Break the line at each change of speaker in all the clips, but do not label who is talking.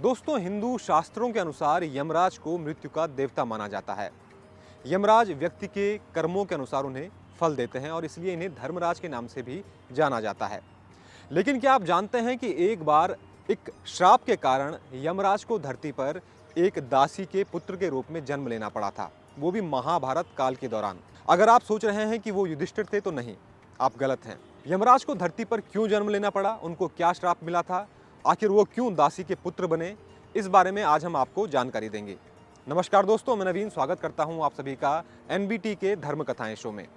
दोस्तों, हिंदू शास्त्रों के अनुसार यमराज को मृत्यु का देवता माना जाता है। यमराज व्यक्ति के कर्मों के अनुसार उन्हें फल देते हैं और इसलिए इन्हें धर्मराज के नाम से भी जाना जाता है। लेकिन क्या आप जानते हैं कि एक बार एक श्राप के कारण यमराज को धरती पर एक दासी के पुत्र के रूप में जन्म लेना पड़ा था, वो भी महाभारत काल के दौरान। अगर आप सोच रहे हैं कि वो युधिष्ठिर थे तो नहीं, आप गलत हैं। यमराज को धरती पर क्यों जन्म लेना पड़ा, उनको क्या श्राप मिला था, आखिर वो क्यों दासी के पुत्र बने, इस बारे में आज हम आपको जानकारी देंगे। नमस्कार दोस्तों, मैं नवीन स्वागत करता हूं आप सभी का एनबीटी के धर्म कथाएं शो में।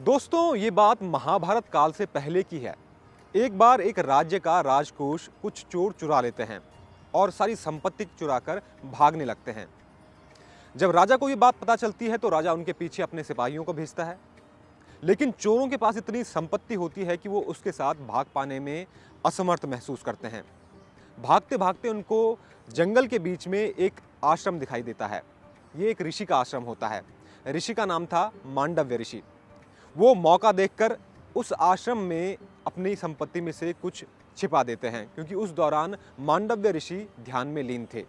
दोस्तों, ये बात महाभारत काल से पहले की है। एक बार एक राज्य का राजकोष कुछ चोर चुरा लेते हैं और सारी संपत्ति चुराकर भागने लगते हैं। जब राजा को ये बात पता चलती है तो राजा उनके पीछे अपने सिपाहियों को भेजता है, लेकिन चोरों के पास इतनी संपत्ति होती है कि वो उसके साथ भाग पाने में असमर्थ महसूस करते हैं। भागते भागते उनको जंगल के बीच में एक आश्रम दिखाई देता है। ये एक ऋषि का आश्रम होता है। ऋषि का नाम था मांडव्य ऋषि। वो मौका देखकर उस आश्रम में अपनी संपत्ति में से कुछ छिपा देते हैं, क्योंकि उस दौरान मांडव्य ऋषि ध्यान में लीन थे।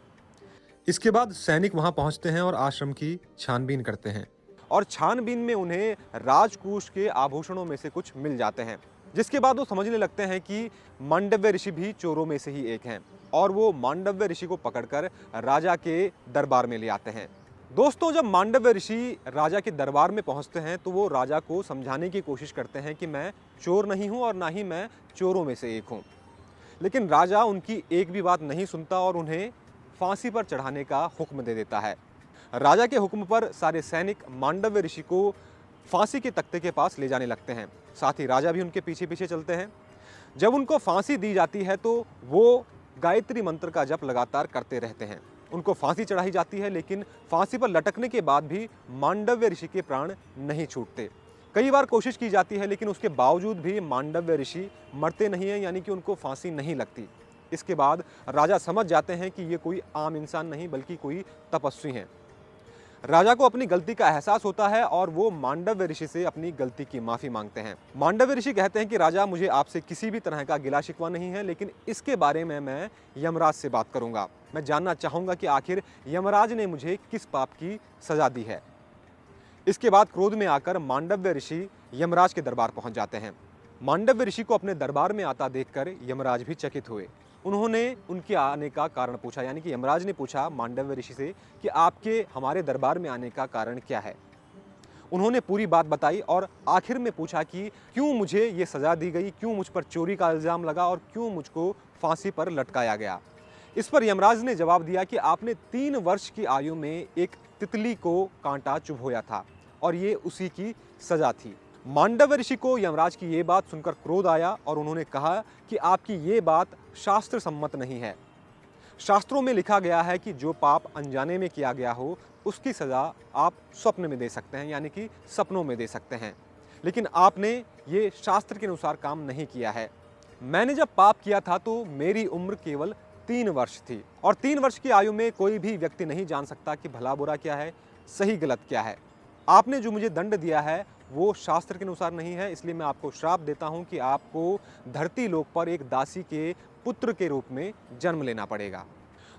इसके बाद सैनिक वहां पहुंचते हैं और आश्रम की छानबीन करते हैं और छानबीन में उन्हें राजकोष के आभूषणों में से कुछ मिल जाते हैं, जिसके बाद वो समझने लगते हैं कि मांडव्य ऋषि भी चोरों में से ही एक हैं और वो मांडव्य ऋषि को पकड़कर राजा के दरबार में ले आते हैं। दोस्तों, जब मांडव्य ऋषि राजा के दरबार में पहुंचते हैं तो वो राजा को समझाने की कोशिश करते हैं कि मैं चोर नहीं हूं और ना ही मैं चोरों में से एक हूं। लेकिन राजा उनकी एक भी बात नहीं सुनता और उन्हें फांसी पर चढ़ाने का हुक्म दे देता है। राजा के हुक्म पर सारे सैनिक मांडव्य ऋषि को फांसी के तख्ते के पास ले जाने लगते हैं। साथ ही राजा भी उनके पीछे पीछे चलते हैं। जब उनको फांसी दी जाती है तो वो गायत्री मंत्र का जप लगातार करते रहते हैं। उनको फांसी चढ़ाई जाती है, लेकिन फांसी पर लटकने के बाद भी मांडव्य ऋषि के प्राण नहीं छूटते। कई बार कोशिश की जाती है, लेकिन उसके बावजूद भी मांडव्य ऋषि मरते नहीं हैं, यानी कि उनको फांसी नहीं लगती। इसके बाद राजा समझ जाते हैं कि ये कोई आम इंसान नहीं बल्कि कोई तपस्वी हैं। राजा को अपनी गलती का एहसास होता है और वो मांडव्य ऋषि से अपनी गलती की माफी मांगते हैं। मांडव्य ऋषि कहते हैं कि राजा, मुझे आपसे किसी भी तरह का गिला शिकवा नहीं है, लेकिन इसके बारे में मैं यमराज से बात करूंगा। मैं जानना चाहूंगा कि आखिर यमराज ने मुझे किस पाप की सजा दी है। इसके बाद क्रोध में आकर मांडव्य ऋषि यमराज के दरबार पहुंच जाते हैं। मांडव्य ऋषि को अपने दरबार में आता देखकर यमराज भी चकित हुए। उन्होंने उनके आने का कारण पूछा, यानी कि यमराज ने पूछा मांडव्य ऋषि से कि आपके हमारे दरबार में आने का कारण क्या है। उन्होंने पूरी बात बताई और आखिर में पूछा कि क्यों मुझे ये सजा दी गई, क्यों मुझ पर चोरी का इल्ज़ाम लगा और क्यों मुझको फांसी पर लटकाया गया। इस पर यमराज ने जवाब दिया कि आपने 3 वर्ष की आयु में एक तितली को कांटा चुभोया था और ये उसी की सजा थी। मांडव्य ऋषि को यमराज की ये बात सुनकर क्रोध आया और उन्होंने कहा कि आपकी ये बात शास्त्र सम्मत नहीं है। शास्त्रों में लिखा गया है कि जो पाप अनजाने में किया गया हो उसकी सजा आप स्वप्न में दे सकते हैं, यानी कि सपनों में दे सकते हैं, लेकिन आपने ये शास्त्र के अनुसार काम नहीं किया है। मैंने जब पाप किया था तो मेरी उम्र केवल 3 वर्ष थी और 3 वर्ष की आयु में कोई भी व्यक्ति नहीं जान सकता कि भला बुरा क्या है, सही गलत क्या है। आपने जो मुझे दंड दिया है वो शास्त्र के अनुसार नहीं है, इसलिए मैं आपको श्राप देता हूं कि आपको धरती लोक पर एक दासी के पुत्र के रूप में जन्म लेना पड़ेगा।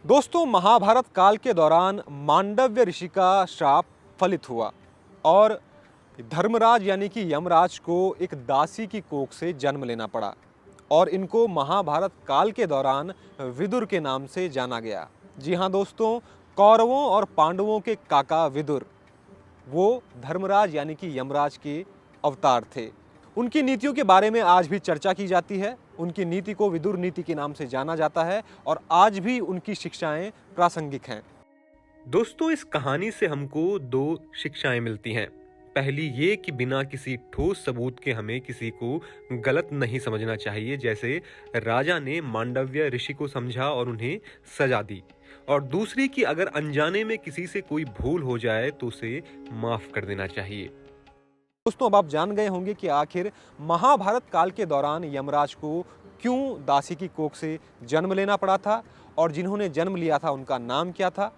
दोस्तों, महाभारत काल के दौरान मांडव्य ऋषि का श्राप फलित हुआ और धर्मराज यानी कि यमराज को एक दासी की कोख से जन्म लेना पड़ा और इनको महाभारत काल के दौरान विदुर के नाम से जाना गया। जी हाँ दोस्तों, कौरवों और पांडवों के काका विदुर वो धर्मराज यानी कि यमराज के अवतार थे। उनकी नीतियों के बारे में आज भी चर्चा की जाती है। उनकी नीति को विदुर नीति के नाम से जाना जाता है और आज भी उनकी शिक्षाएं प्रासंगिक हैं।
दोस्तों, इस कहानी से हमको 2 शिक्षाएं मिलती हैं। पहली ये कि बिना किसी ठोस सबूत के हमें किसी को गलत नहीं समझना चाहिए, जैसे राजा ने मांडव्य ऋषि को समझा और उन्हें सजा दी। और दूसरी कि अगर अनजाने में किसी से कोई भूल हो जाए तो उसे माफ कर देना चाहिए।
दोस्तों, अब आप जान गए होंगे कि आखिर महाभारत काल के दौरान यमराज को क्यों दासी की कोख से जन्म लेना पड़ा था और जिन्होंने जन्म लिया था उनका नाम क्या था।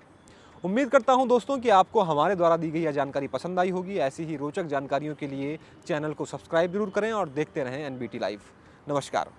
उम्मीद करता हूं दोस्तों कि आपको हमारे द्वारा दी गई यह जानकारी पसंद आई होगी। ऐसी ही रोचक जानकारियों के लिए चैनल को सब्सक्राइब जरूर करें और देखते रहें एनबीटी लाइव। नमस्कार।